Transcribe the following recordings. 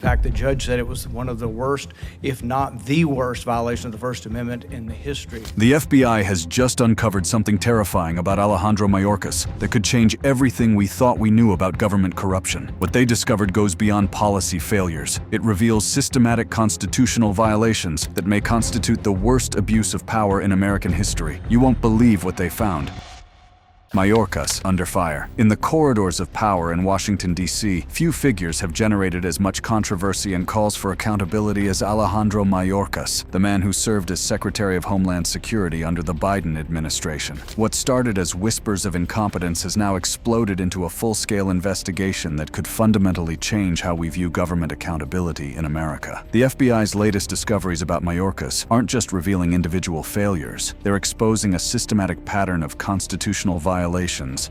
In fact, the judge said it was one of the worst, if not the worst, violation of the First Amendment in the history. The FBI has just uncovered something terrifying about Alejandro Mayorkas that could change everything we thought we knew about government corruption. What they discovered goes beyond policy failures. It reveals systematic constitutional violations that may constitute the worst abuse of power in American history. You won't believe what they found. Mayorkas under fire. In the corridors of power in Washington, D.C., few figures have generated as much controversy and calls for accountability as Alejandro Mayorkas, the man who served as Secretary of Homeland Security under the Biden administration. What started as whispers of incompetence has now exploded into a full-scale investigation that could fundamentally change how we view government accountability in America. The FBI's latest discoveries about Mayorkas aren't just revealing individual failures, they're exposing a systematic pattern of constitutional violations,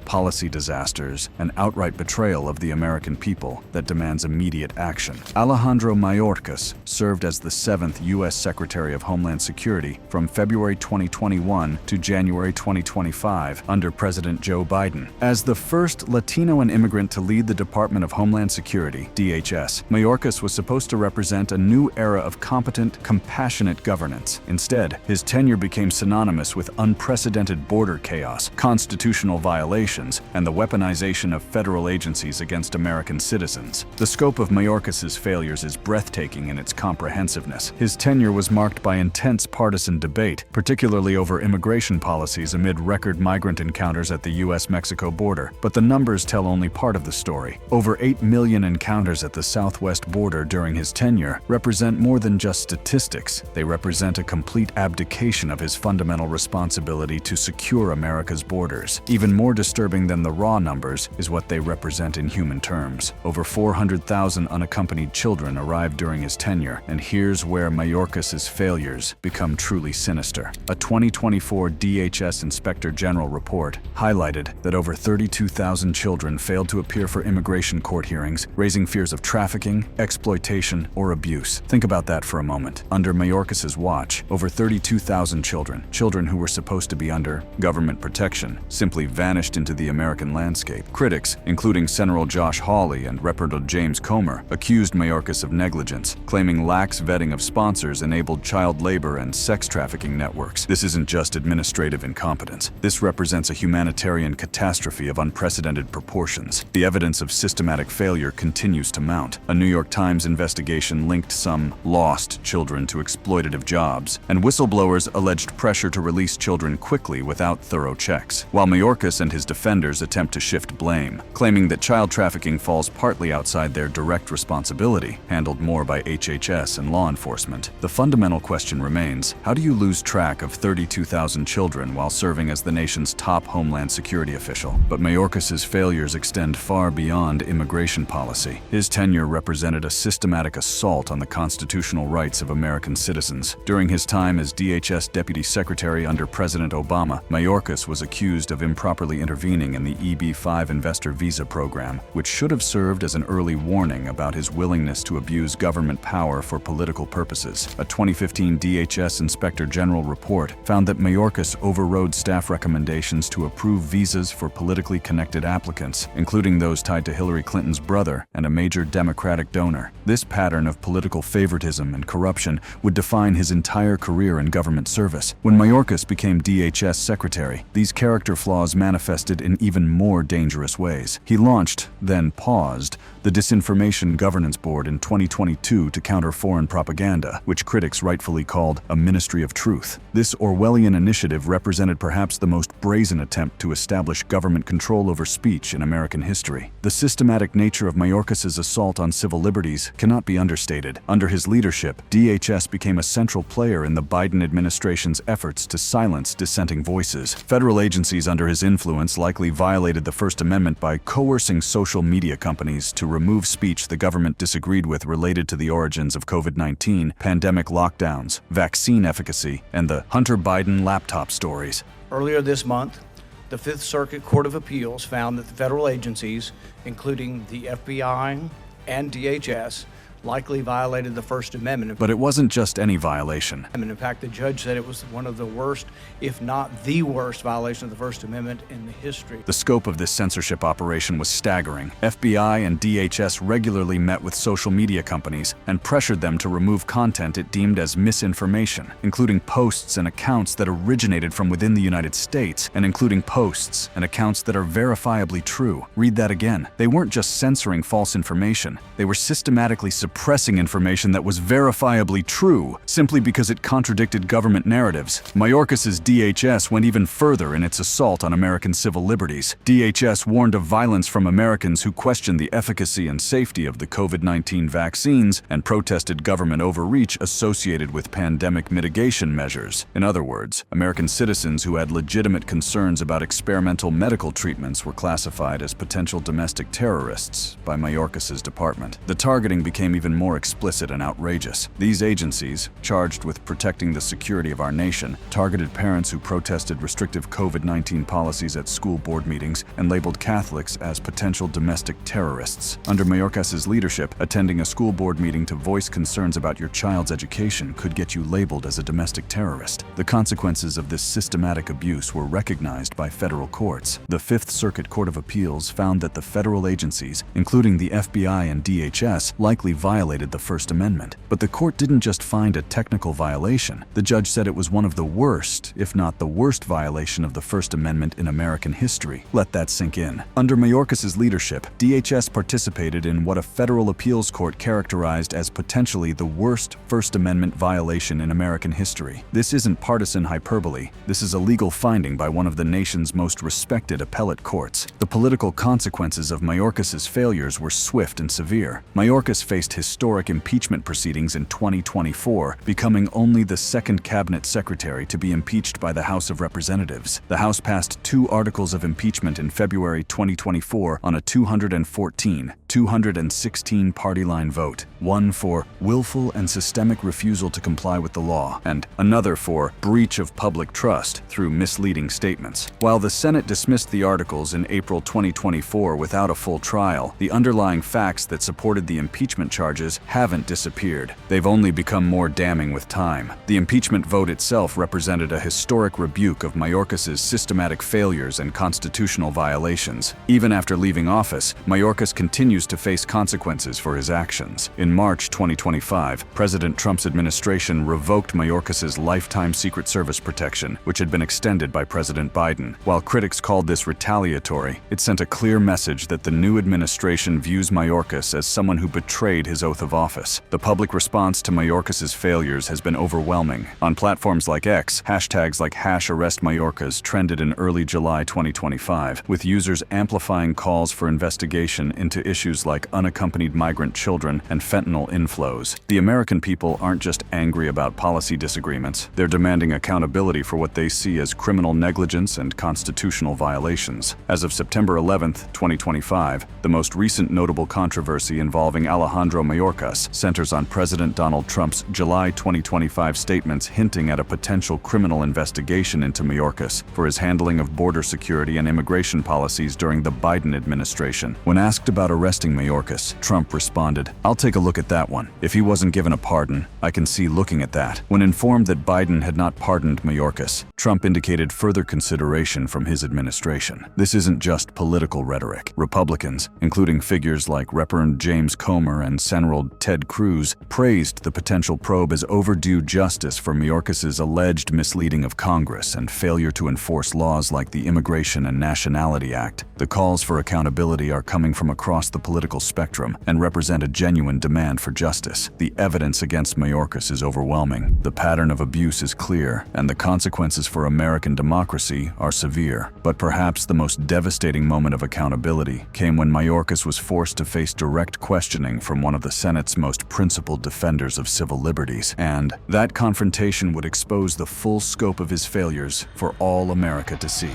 policy disasters, and outright betrayal of the American people that demands immediate action. Alejandro Mayorkas served as the 7th U.S. Secretary of Homeland Security from February 2021 to January 2025 under President Joe Biden. As the first Latino and immigrant to lead the Department of Homeland Security, DHS, Mayorkas was supposed to represent a new era of competent, compassionate governance. Instead, his tenure became synonymous with unprecedented border chaos, constitutional violations, and the weaponization of federal agencies against American citizens. The scope of Mayorkas' failures is breathtaking in its comprehensiveness. His tenure was marked by intense partisan debate, particularly over immigration policies amid record migrant encounters at the U.S.-Mexico border. But the numbers tell only part of the story. Over 8 million encounters at the southwest border during his tenure represent more than just statistics. They represent a complete abdication of his fundamental responsibility to secure America's borders. Even more disturbing than the raw numbers is what they represent in human terms. Over 400,000 unaccompanied children arrived during his tenure, and here's where Mayorkas' failures become truly sinister. A 2024 DHS Inspector General report highlighted that over 32,000 children failed to appear for immigration court hearings, raising fears of trafficking, exploitation, or abuse. Think about that for a moment. Under Mayorkas' watch, over 32,000 children who were supposed to be under government protection, simply vanished into the American landscape. Critics, including Senator Josh Hawley and Representative James Comer, accused Mayorkas of negligence, claiming lax vetting of sponsors enabled child labor and sex trafficking networks. This isn't just administrative incompetence. This represents a humanitarian catastrophe of unprecedented proportions. The evidence of systematic failure continues to mount. A New York Times investigation linked some lost children to exploitative jobs, and whistleblowers alleged pressure to release children quickly without thorough checks. While Mayorkas and his defenders attempt to shift blame, claiming that child trafficking falls partly outside their direct responsibility, handled more by HHS and law enforcement. The fundamental question remains, how do you lose track of 32,000 children while serving as the nation's top Homeland Security official? But Mayorkas' failures extend far beyond immigration policy. His tenure represented a systematic assault on the constitutional rights of American citizens. During his time as DHS Deputy Secretary under President Obama, Mayorkas was accused of improperly intervening in the EB-5 investor visa program, which should have served as an early warning about his willingness to abuse government power for political purposes. A 2015 DHS Inspector General report found that Mayorkas overrode staff recommendations to approve visas for politically connected applicants, including those tied to Hillary Clinton's brother and a major Democratic donor. This pattern of political favoritism and corruption would define his entire career in government service. When Mayorkas became DHS Secretary, these character flaws manifested in even more dangerous ways. He launched, then paused, the Disinformation Governance Board in 2022 to counter foreign propaganda, which critics rightfully called a Ministry of Truth. This Orwellian initiative represented perhaps the most brazen attempt to establish government control over speech in American history. The systematic nature of Mayorkas' assault on civil liberties cannot be understated. Under his leadership, DHS became a central player in the Biden administration's efforts to silence dissenting voices. Federal agencies under his influence likely violated the First Amendment by coercing social media companies to remove speech the government disagreed with related to the origins of COVID-19, pandemic lockdowns, vaccine efficacy, and the Hunter Biden laptop stories. Earlier this month, the Fifth Circuit Court of Appeals found that the federal agencies, including the FBI and DHS, likely violated the First Amendment. But it wasn't just any violation. In fact, the judge said it was one of the worst, if not the worst, violation of the First Amendment in the history. The scope of this censorship operation was staggering. FBI and DHS regularly met with social media companies and pressured them to remove content it deemed as misinformation, including posts and accounts that originated from within the United States, and including posts and accounts that are verifiably true. Read that again. They weren't just censoring false information. They were systematically suppressing information that was verifiably true, simply because it contradicted government narratives. Mayorkas's DHS went even further in its assault on American civil liberties. DHS warned of violence from Americans who questioned the efficacy and safety of the COVID-19 vaccines and protested government overreach associated with pandemic mitigation measures. In other words, American citizens who had legitimate concerns about experimental medical treatments were classified as potential domestic terrorists by Mayorkas's department. The targeting became even more explicit and outrageous. These agencies, charged with protecting the security of our nation, targeted parents who protested restrictive COVID-19 policies at school board meetings and labeled Catholics as potential domestic terrorists. Under Mayorkas's leadership, attending a school board meeting to voice concerns about your child's education could get you labeled as a domestic terrorist. The consequences of this systematic abuse were recognized by federal courts. The Fifth Circuit Court of Appeals found that the federal agencies, including the FBI and DHS, likely violated the First Amendment. But the court didn't just find a technical violation. The judge said it was one of the worst, if not the worst, violation of the First Amendment in American history. Let that sink in. Under Mayorkas's leadership, DHS participated in what a federal appeals court characterized as potentially the worst First Amendment violation in American history. This isn't partisan hyperbole. This is a legal finding by one of the nation's most respected appellate courts. The political consequences of Mayorkas's failures were swift and severe. Mayorkas faced historic impeachment proceedings in 2024, becoming only the second cabinet secretary to be impeached by the House of Representatives. The House passed 2 articles of impeachment in February 2024 on a 216 party line vote. One for willful and systemic refusal to comply with the law, and another for breach of public trust through misleading statements. While the Senate dismissed the articles in April 2024 without a full trial, the underlying facts that supported the impeachment charges haven't disappeared. They've only become more damning with time. The impeachment vote itself represented a historic rebuke of Mayorkas's systematic failures and constitutional violations. Even after leaving office, Mayorkas continues to face consequences for his actions. In March 2025, President Trump's administration revoked Mayorkas's lifetime Secret Service protection, which had been extended by President Biden. While critics called this retaliatory, it sent a clear message that the new administration views Mayorkas as someone who betrayed his oath of office. The public response to Mayorkas's failures has been overwhelming. On platforms like X, hashtags like #ArrestMayorkas trended in early July 2025, with users amplifying calls for investigation into issues like unaccompanied migrant children and fentanyl inflows. The American people aren't just angry about policy disagreements, they're demanding accountability for what they see as criminal negligence and constitutional violations. As of September 11, 2025, the most recent notable controversy involving Alejandro Mayorkas centers on President Donald Trump's July 2025 statements hinting at a potential criminal investigation into Mayorkas for his handling of border security and immigration policies during the Biden administration. When asked about arresting Mayorkas, Trump responded, "I'll take a look at that one. If he wasn't given a pardon, I can see looking at that." When informed that Biden had not pardoned Mayorkas, Trump indicated further consideration from his administration. This isn't just political rhetoric. Republicans, including figures like Reverend James Comer and Senator Ted Cruz, praised the potential probe as overdue justice for Mayorkas's alleged misleading of Congress and failure to enforce laws like the Immigration and Nationality Act. The calls for accountability are coming from across the political spectrum and represent a genuine demand for justice. The evidence against Mayorkas is overwhelming. The pattern of abuse is clear, and the consequences for American democracy are severe. But perhaps the most devastating moment of accountability came when Mayorkas was forced to face direct questioning from one of the Senate's most principled defenders of civil liberties. And that confrontation would expose the full scope of his failures for all America to see.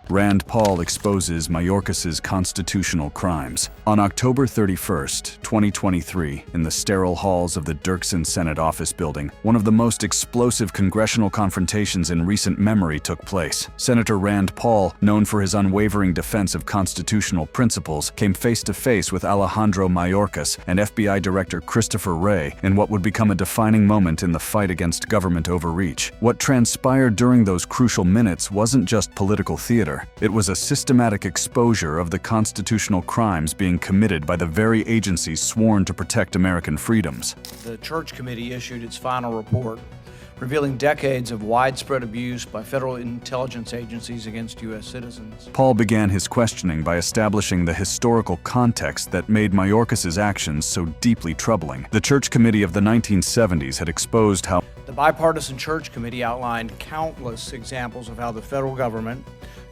Rand Paul exposes Mayorkas's constitutional crimes. On October 31st, 2023, in the sterile halls of the Dirksen Senate Office Building, one of the most explosive congressional confrontations in recent memory took place. Senator Rand Paul, known for his unwavering defense of constitutional principles, came face-to-face with Alejandro Mayorkas and FBI Director Christopher Wray in what would become a defining moment in the fight against government overreach. What transpired during those crucial minutes wasn't just political theater. It was a systematic exposure of the constitutional crimes being committed by the very agencies sworn to protect American freedoms. The Church Committee issued its final report, revealing decades of widespread abuse by federal intelligence agencies against U.S. citizens. Paul began his questioning by establishing the historical context that made Mayorkas's actions so deeply troubling. The Church Committee of the 1970s had exposed how the Bipartisan Church Committee outlined countless examples of how the federal government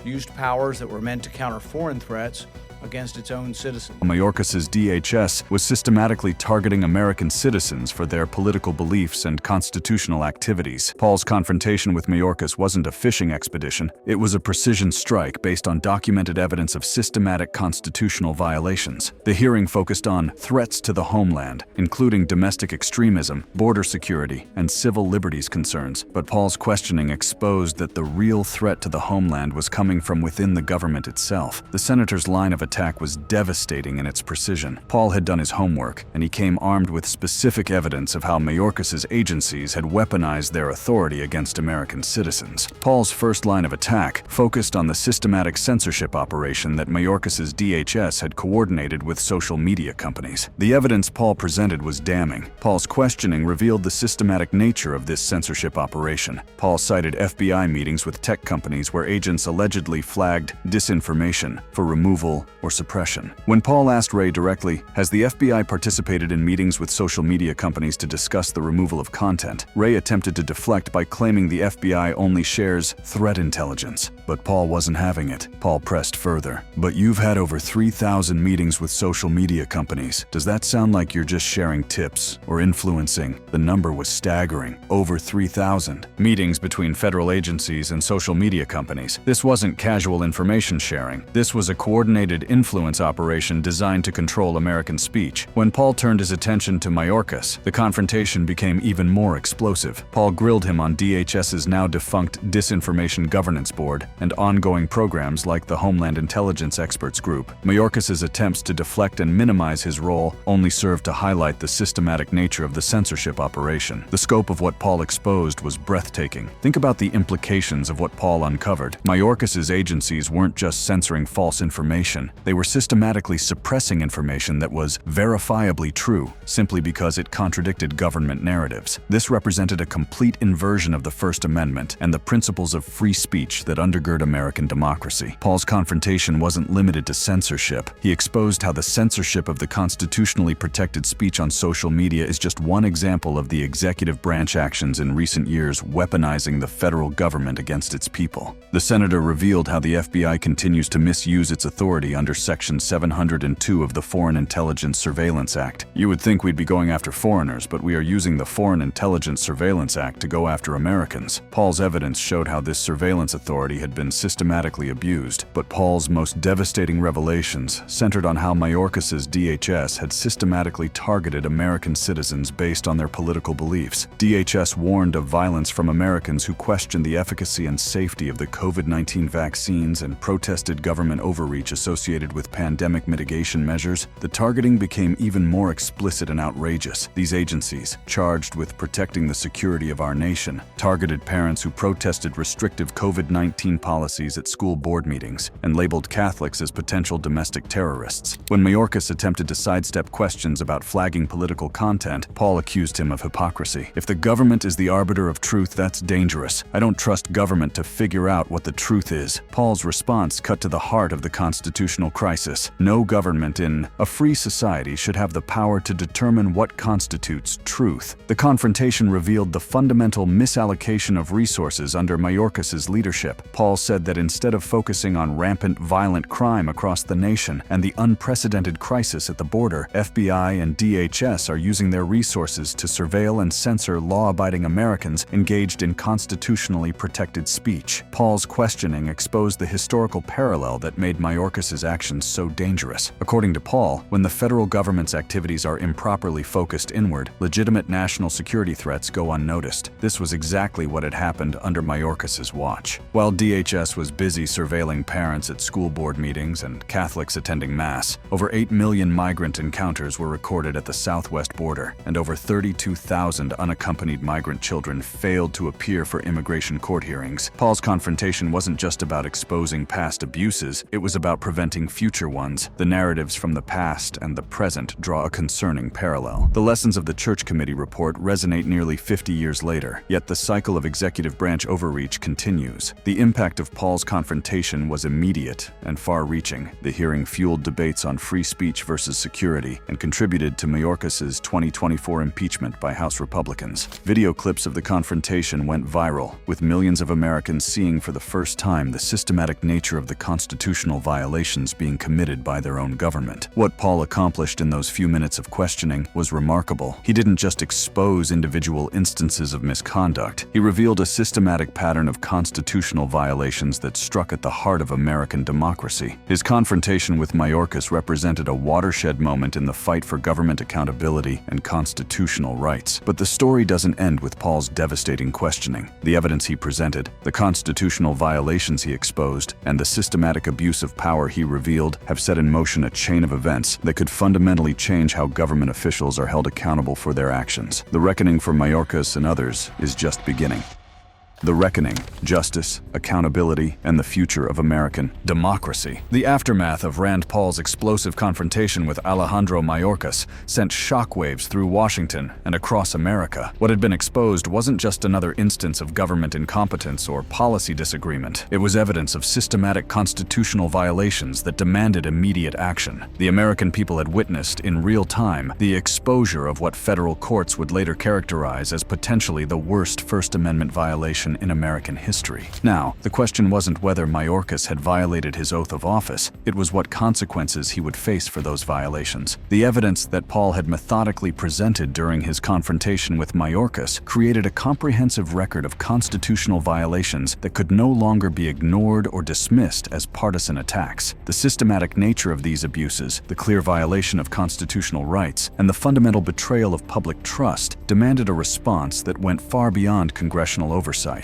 used powers that were meant to counter foreign threats against its own citizens. Mayorkas's DHS was systematically targeting American citizens for their political beliefs and constitutional activities. Paul's confrontation with Mayorkas wasn't a fishing expedition. It was a precision strike based on documented evidence of systematic constitutional violations. The hearing focused on threats to the homeland, including domestic extremism, border security, and civil liberties concerns. But Paul's questioning exposed that the real threat to the homeland was coming from within the government itself. The senator's line of attack was devastating in its precision. Paul had done his homework, and he came armed with specific evidence of how Mayorkas's agencies had weaponized their authority against American citizens. Paul's first line of attack focused on the systematic censorship operation that Mayorkas's DHS had coordinated with social media companies. The evidence Paul presented was damning. Paul's questioning revealed the systematic nature of this censorship operation. Paul cited FBI meetings with tech companies where agents allegedly flagged disinformation for removal or suppression. When Paul asked Wray directly, has the FBI participated in meetings with social media companies to discuss the removal of content, Wray attempted to deflect by claiming the FBI only shares threat intelligence. But Paul wasn't having it. Paul pressed further. But you've had over 3,000 meetings with social media companies. Does that sound like you're just sharing tips or influencing? The number was staggering. Over 3,000. Meetings between federal agencies and social media companies. This wasn't casual information sharing. This was a coordinated influence operation designed to control American speech. When Paul turned his attention to Mayorkas, the confrontation became even more explosive. Paul grilled him on DHS's now defunct Disinformation Governance Board and ongoing programs like the Homeland Intelligence Experts Group. Mayorkas's attempts to deflect and minimize his role only served to highlight the systematic nature of the censorship operation. The scope of what Paul exposed was breathtaking. Think about the implications of what Paul uncovered. Mayorkas's agencies weren't just censoring false information. They were systematically suppressing information that was verifiably true, simply because it contradicted government narratives. This represented a complete inversion of the First Amendment and the principles of free speech that undergird American democracy. Paul's confrontation wasn't limited to censorship. He exposed how the censorship of the constitutionally protected speech on social media is just one example of the executive branch actions in recent years weaponizing the federal government against its people. The senator revealed how the FBI continues to misuse its authority under Section 702 of the Foreign Intelligence Surveillance Act. You would think we'd be going after foreigners, but we are using the Foreign Intelligence Surveillance Act to go after Americans. Paul's evidence showed how this surveillance authority had been systematically abused, but Paul's most devastating revelations centered on how Mayorkas's DHS had systematically targeted American citizens based on their political beliefs. DHS warned of violence from Americans who questioned the efficacy and safety of the COVID-19 vaccines and protested government overreach associated with pandemic mitigation measures. The targeting became even more explicit and outrageous. These agencies, charged with protecting the security of our nation, targeted parents who protested restrictive COVID-19 policies at school board meetings and labeled Catholics as potential domestic terrorists. When Mayorkas attempted to sidestep questions about flagging political content, Paul accused him of hypocrisy. If the government is the arbiter of truth, that's dangerous. I don't trust government to figure out what the truth is. Paul's response cut to the heart of the constitutional crisis. No government in a free society should have the power to determine what constitutes truth. The confrontation revealed the fundamental misallocation of resources under Mayorkas's leadership. Paul Paul said that instead of focusing on rampant violent crime across the nation and the unprecedented crisis at the border, FBI and DHS are using their resources to surveil and censor law-abiding Americans engaged in constitutionally protected speech. Paul's questioning exposed the historical parallel that made Mayorkas's actions so dangerous. According to Paul, when the federal government's activities are improperly focused inward, legitimate national security threats go unnoticed. This was exactly what had happened under Mayorkas's watch. While DHS was busy surveilling parents at school board meetings and Catholics attending Mass, over 8 million migrant encounters were recorded at the southwest border, and over 32,000 unaccompanied migrant children failed to appear for immigration court hearings. Paul's confrontation wasn't just about exposing past abuses, it was about preventing future ones. The narratives from the past and the present draw a concerning parallel. The lessons of the Church Committee report resonate nearly 50 years later, yet the cycle of executive branch overreach continues. The impact of Paul's confrontation was immediate and far-reaching. The hearing fueled debates on free speech versus security and contributed to Mayorkas's 2024 impeachment by House Republicans. Video clips of the confrontation went viral, with millions of Americans seeing for the first time the systematic nature of the constitutional violations being committed by their own government. What Paul accomplished in those few minutes of questioning was remarkable. He didn't just expose individual instances of misconduct. He revealed a systematic pattern of constitutional violations that struck at the heart of American democracy. His confrontation with Mayorkas represented a watershed moment in the fight for government accountability and constitutional rights. But the story doesn't end with Paul's devastating questioning. The evidence he presented, the constitutional violations he exposed, and the systematic abuse of power he revealed have set in motion a chain of events that could fundamentally change how government officials are held accountable for their actions. The reckoning for Mayorkas and others is just beginning. The reckoning, justice, accountability, and the future of American democracy. The aftermath of Rand Paul's explosive confrontation with Alejandro Mayorkas sent shockwaves through Washington and across America. What had been exposed wasn't just another instance of government incompetence or policy disagreement. It was evidence of systematic constitutional violations that demanded immediate action. The American people had witnessed, in real time, the exposure of what federal courts would later characterize as potentially the worst First Amendment violation in American history. Now, the question wasn't whether Mayorkas had violated his oath of office, it was what consequences he would face for those violations. The evidence that Paul had methodically presented during his confrontation with Mayorkas created a comprehensive record of constitutional violations that could no longer be ignored or dismissed as partisan attacks. The systematic nature of these abuses, the clear violation of constitutional rights, and the fundamental betrayal of public trust demanded a response that went far beyond congressional oversight.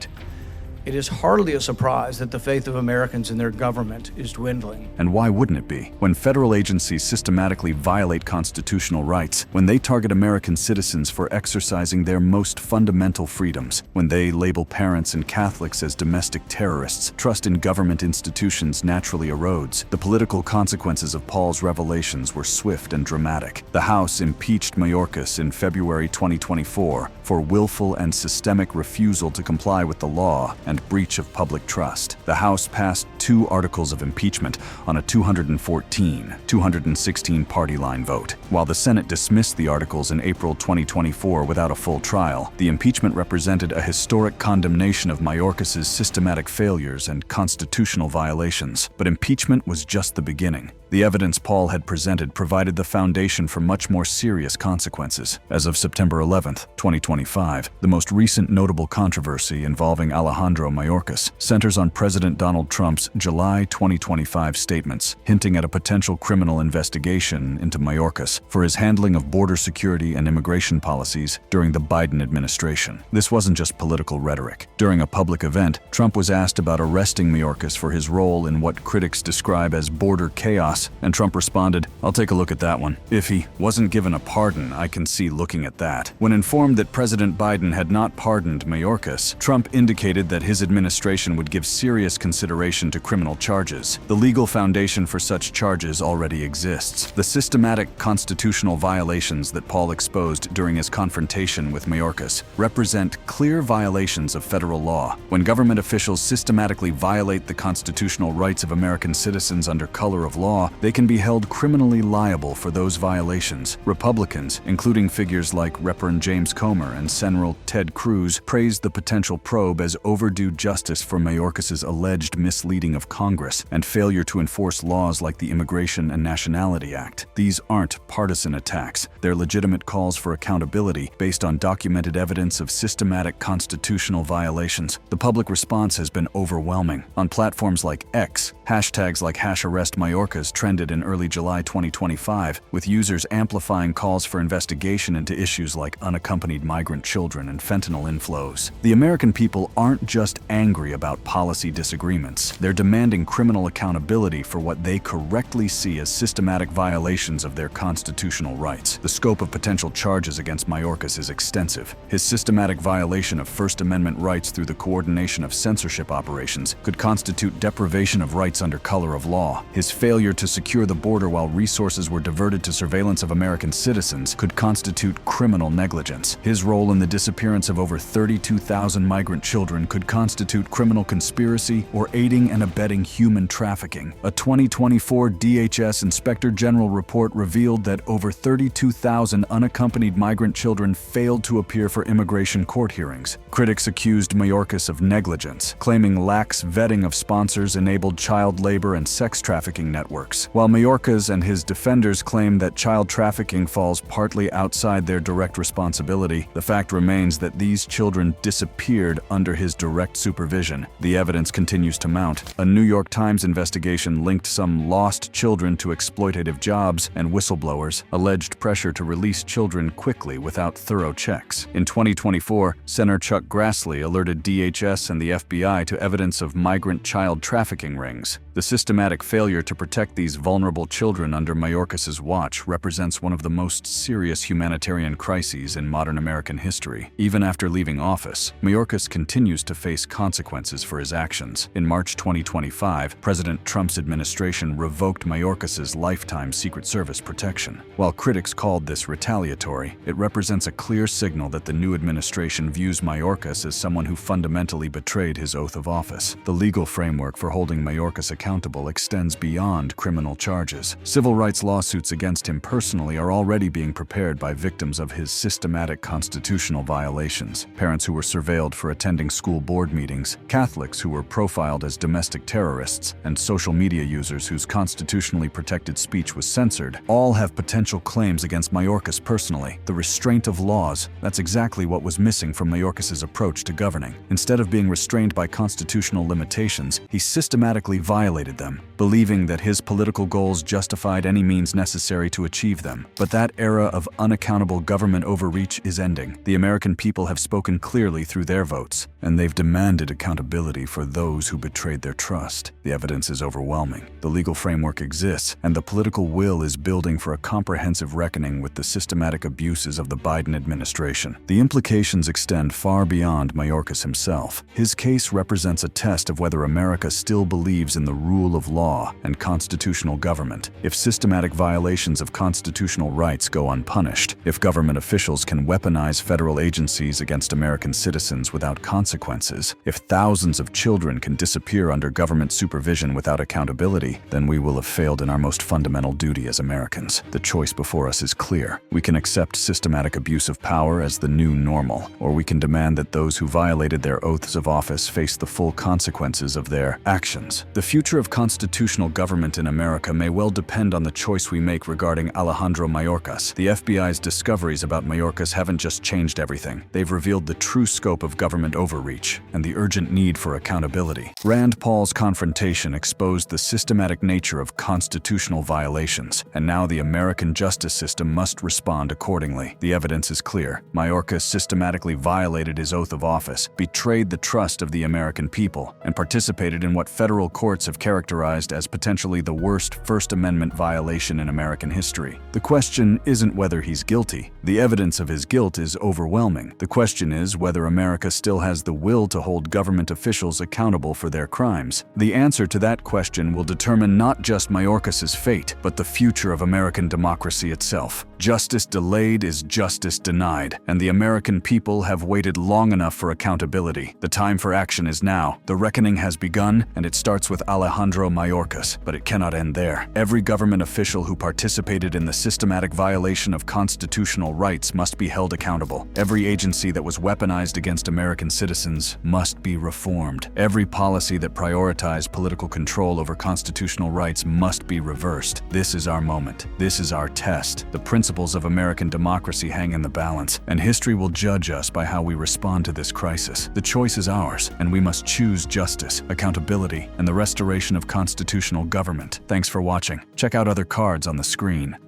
It is hardly a surprise that the faith of Americans in their government is dwindling. And why wouldn't it be? When federal agencies systematically violate constitutional rights, when they target American citizens for exercising their most fundamental freedoms, when they label parents and Catholics as domestic terrorists, trust in government institutions naturally erodes. The political consequences of Paul's revelations were swift and dramatic. The House impeached Mayorkas in February 2024 for willful and systemic refusal to comply with the law and breach of public trust. The House passed 2 articles of impeachment on a 216 party line vote. While the Senate dismissed the articles in April 2024 without a full trial, the impeachment represented a historic condemnation of Mayorkas's systematic failures and constitutional violations. But impeachment was just the beginning. The evidence Paul had presented provided the foundation for much more serious consequences. As of September 11, 2025, the most recent notable controversy involving Alejandro Mayorkas centers on President Donald Trump's July 2025 statements, hinting at a potential criminal investigation into Mayorkas for his handling of border security and immigration policies during the Biden administration. This wasn't just political rhetoric. During a public event, Trump was asked about arresting Mayorkas for his role in what critics describe as border chaos, and Trump responded, "I'll take a look at that one. If he wasn't given a pardon, I can see looking at that." When informed that President Biden had not pardoned Mayorkas, Trump indicated that his administration would give serious consideration to criminal charges. The legal foundation for such charges already exists. The systematic constitutional violations that Paul exposed during his confrontation with Mayorkas represent clear violations of federal law. When government officials systematically violate the constitutional rights of American citizens under color of law, they can be held criminally liable for those violations. Republicans, including figures like Reverend James Comer and Senator Ted Cruz, praised the potential probe as overdue justice for Mayorkas's alleged misleading of Congress and failure to enforce laws like the Immigration and Nationality Act. These aren't partisan attacks. They're legitimate calls for accountability based on documented evidence of systematic constitutional violations. The public response has been overwhelming. On platforms like X, hashtags like #ArrestMayorkas trended in early July 2025, with users amplifying calls for investigation into issues like unaccompanied migrant children and fentanyl inflows. The American people aren't just angry about policy disagreements. They're demanding criminal accountability for what they correctly see as systematic violations of their constitutional rights. The scope of potential charges against Mayorkas is extensive. His systematic violation of First Amendment rights through the coordination of censorship operations could constitute deprivation of rights under color of law. His failure to secure the border while resources were diverted to surveillance of American citizens could constitute criminal negligence. His role in the disappearance of over 32,000 migrant children could constitute criminal conspiracy or aiding and abetting human trafficking. A 2024 DHS Inspector General report revealed that over 32,000 unaccompanied migrant children failed to appear for immigration court hearings. Critics accused Mayorkas of negligence, claiming lax vetting of sponsors enabled child labor and sex trafficking networks. While Mayorkas and his defenders claim that child trafficking falls partly outside their direct responsibility, the fact remains that these children disappeared under his direct supervision. The evidence continues to mount. A New York Times investigation linked some lost children to exploitative jobs, and whistleblowers alleged pressure to release children quickly without thorough checks. In 2024, Senator Chuck Grassley alerted DHS and the FBI to evidence of migrant child trafficking rings. The systematic failure to protect these vulnerable children under Mayorkas's watch represents one of the most serious humanitarian crises in modern American history. Even after leaving office, Mayorkas continues to face consequences for his actions. In March 2025, President Trump's administration revoked Mayorkas's lifetime Secret Service protection. While critics called this retaliatory, it represents a clear signal that the new administration views Mayorkas as someone who fundamentally betrayed his oath of office. The legal framework for holding Mayorkas accountable extends beyond criminal charges. Civil rights lawsuits against him personally are already being prepared by victims of his systematic constitutional violations. Parents who were surveilled for attending school board meetings, Catholics who were profiled as domestic terrorists, and social media users whose constitutionally protected speech was censored, all have potential claims against Mayorkas personally. The restraint of laws, that's exactly what was missing from Mayorkas's approach to governing. Instead of being restrained by constitutional limitations, he systematically violated them, believing that his political goals justified any means necessary to achieve them. But that era of unaccountable government overreach is ending. The American people have spoken clearly through their votes, and they've demanded accountability for those who betrayed their trust. The evidence is overwhelming. The legal framework exists, and the political will is building for a comprehensive reckoning with the systematic abuses of the Biden administration. The implications extend far beyond Mayorkas himself. His case represents a test of whether America still believes in the rule of law and constitutional government. If systematic violations of constitutional rights go unpunished, if government officials can weaponize federal agencies against American citizens without consequences, if thousands of children can disappear under government supervision without accountability, then we will have failed in our most fundamental duty as Americans. The choice before us is clear. We can accept systematic abuse of power as the new normal, or we can demand that those who violated their oaths of office face the full consequences of their actions. The future of constitutional government in America may well depend on the choice we make regarding Alejandro Mayorkas. The FBI's discoveries about Mayorkas haven't just changed everything. They've revealed the true scope of government overreach and the urgent need for accountability. Rand Paul's confrontation exposed the systematic nature of constitutional violations, and now the American justice system must respond accordingly. The evidence is clear. Mayorkas systematically violated his oath of office, betrayed the trust of the American people, and participated in what federal courts have characterized as potentially the worst First Amendment violation in American history. The question isn't whether he's guilty. The evidence of his guilt is overwhelming. The question is whether America still has the will to hold government officials accountable for their crimes. The answer to that question will determine not just Mayorkas's fate, but the future of American democracy itself. Justice delayed is justice denied, and the American people have waited long enough for accountability. The time for action is now. The reckoning has begun, and it starts with Alejandro Mayorkas, but it cannot end there. Every government official who participated in the systematic violation of constitutional rights must be held accountable. Every agency that was weaponized against American citizens must be reformed. Every policy that prioritized political control over constitutional rights must be reversed. This is our moment. This is our test. The principles of American democracy hang in the balance, and history will judge us by how we respond to this crisis. The choice is ours, and we must choose justice, accountability, and the restoration of constitutional government. Thanks for watching. Check out other cards on the screen.